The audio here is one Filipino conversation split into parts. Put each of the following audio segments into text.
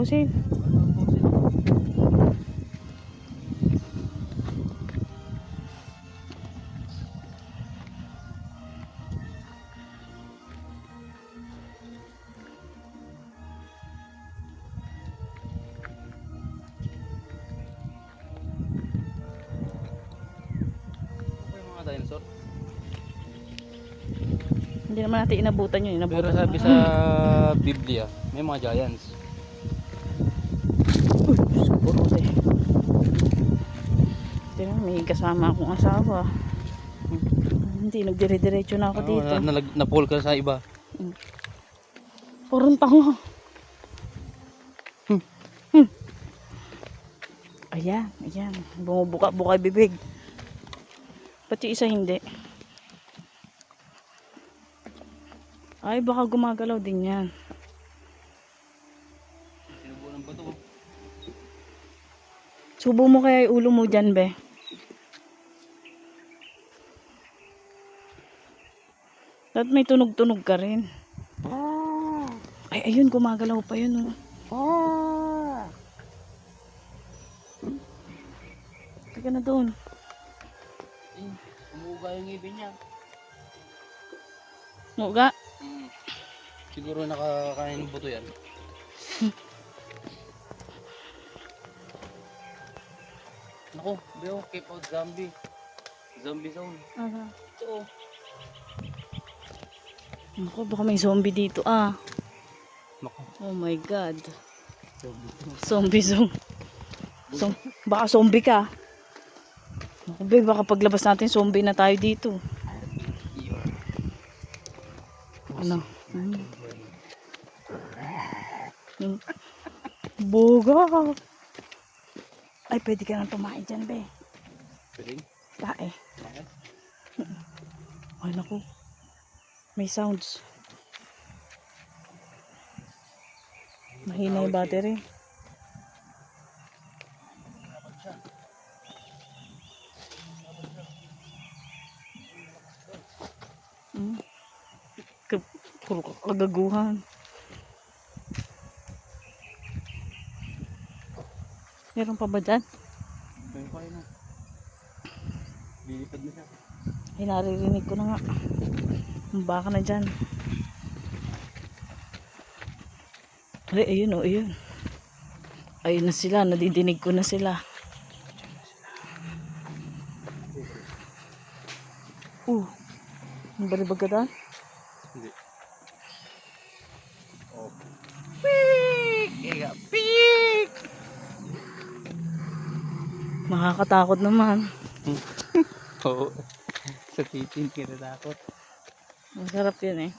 fossil. Dinosaur. Hindi naman natin inabutan yun. Pero sabi sa Biblia, may mga giants. Siguro eh. Pero may kasama akong asawa. Hindi, nagdire-diretso na ako dito. Na-fall ka sa iba. Parang tanga. Ayan, ayan. Bumubuka-buka bibig. Pati isa hindi. Ay, baka gumagalaw din yan. Sinubo ng bato. Subo mo kaya yung ulo mo dyan, be. Dapat may tunog-tunog ka rin. Ay, ayun, gumagalaw pa yun, oh. Teka na doon. Umuuga yung ngipin niya. Muga. Siguro nakakain ng buto yan. Naku, Beo, keep out zombie. Zombie zone. Ito. Naku, baka may zombie dito, ah. Naku. Oh my God. Zombie zone. Baka zombie ka. Naku, be, baka paglabas natin zombie na tayo dito. Ano? Boga. Ay, pwede ka nang tumain dyan, be. Pwede? Tae. Ay, naku. May sounds. Mahina yung battery. Puro kagaguhan. Meron pa ba dyan? Meron pa yun. Lilipad na siya. Ay, naririnig ko na nga. Baka na dyan. Ay, ayun o, ayun. Ayun na sila, nadidinig ko na sila. Ang balibag ka daan? Hindi. Oh. Piik! Iga, piik! Makakatakot naman. Oo. Sa titin kinatakot. Masarap yun eh.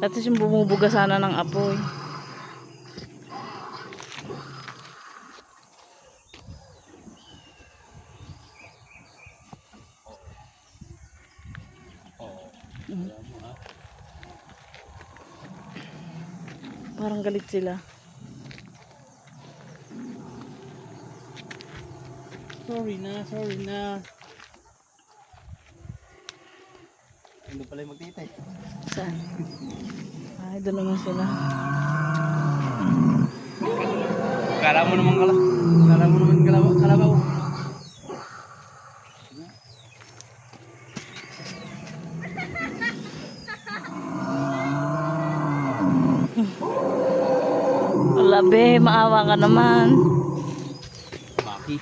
At least yung bumubuga sana ng apoy. Parang galit sila. Sorry na. Ano pala yung magtitay? Saan? Ay, doon naman sila. Kala mo naman kalabaw. Wala be, maawa ka naman. Maki.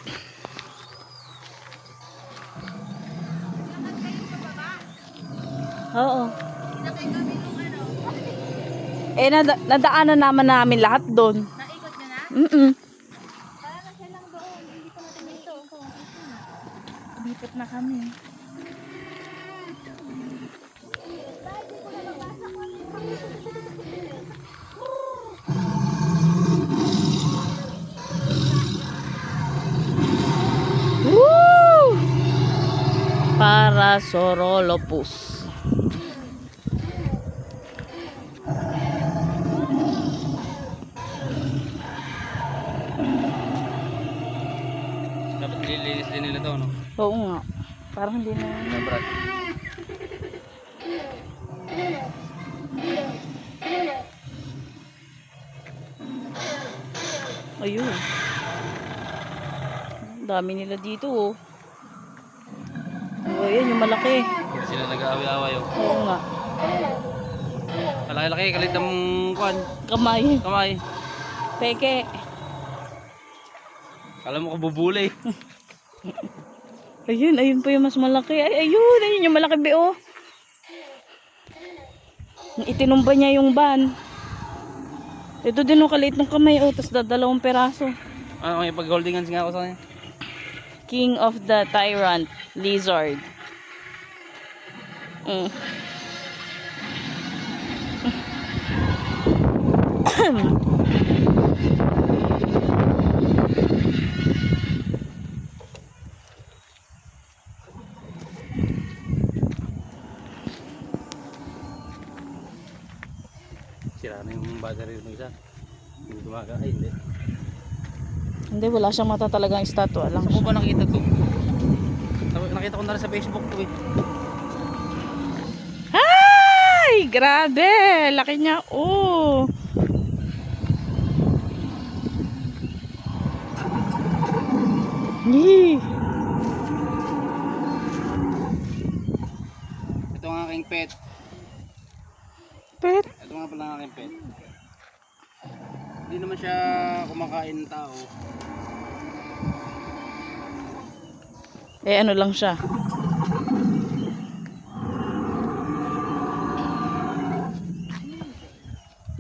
Oo. Eh, nadaanan namin lahat doon. Naikot nyo na? Para na siya lang doon. Hindi ko natin dito. Lipat na kami. Woo! Para Sorolopus. Dapat nililinis din nila to, no? Oo nga. Parang hindi na. Brad. Ayun. Dami nila dito oh. Oh, ayan yung malaki. Hindi sila nag-aaway-aaway oh. Oo nga. Malaki-laki, kalit ng kuwan. Kamay. Kamay. Peke. Kala mo kabubulay. Ayun pa yung mas malaki. Ay, ayun yung malaki be oh. Itinumba niya yung van. Ito din oh, kaliit ng kamay oh, tapos dalawang peraso. Ano, may pag-holding hands nga ako sa kanya. King of the Tyrant Lizard. Mm. Sira na yung battery ng isa. Hindi gumaga. Ay, hindi. Hindi, wala siyang mata talagang estatwa lang. Saan ko ba nakita to? Nakita ko na rin sa Facebook to eh. Ay! Grabe! Laki niya. Oh! Yee! Ito ang aking pet. Pet. Ito nga pala ang aking pet. Hindi naman siya kumakain ng tao. Eh, ano lang siya.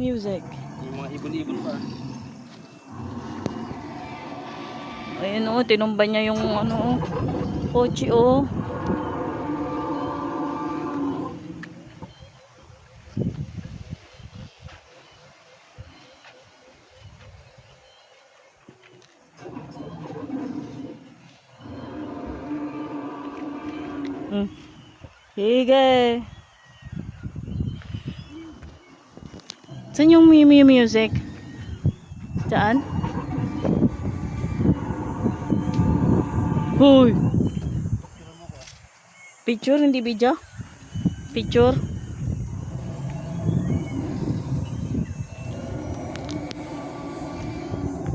Music. Yung mga ibon-ibon pa. Ayun oh, tinumba niya yung ano oh. Kotse oh. Sige. Saan yung music? Saan? Hoy. Picture, hindi video? Picture.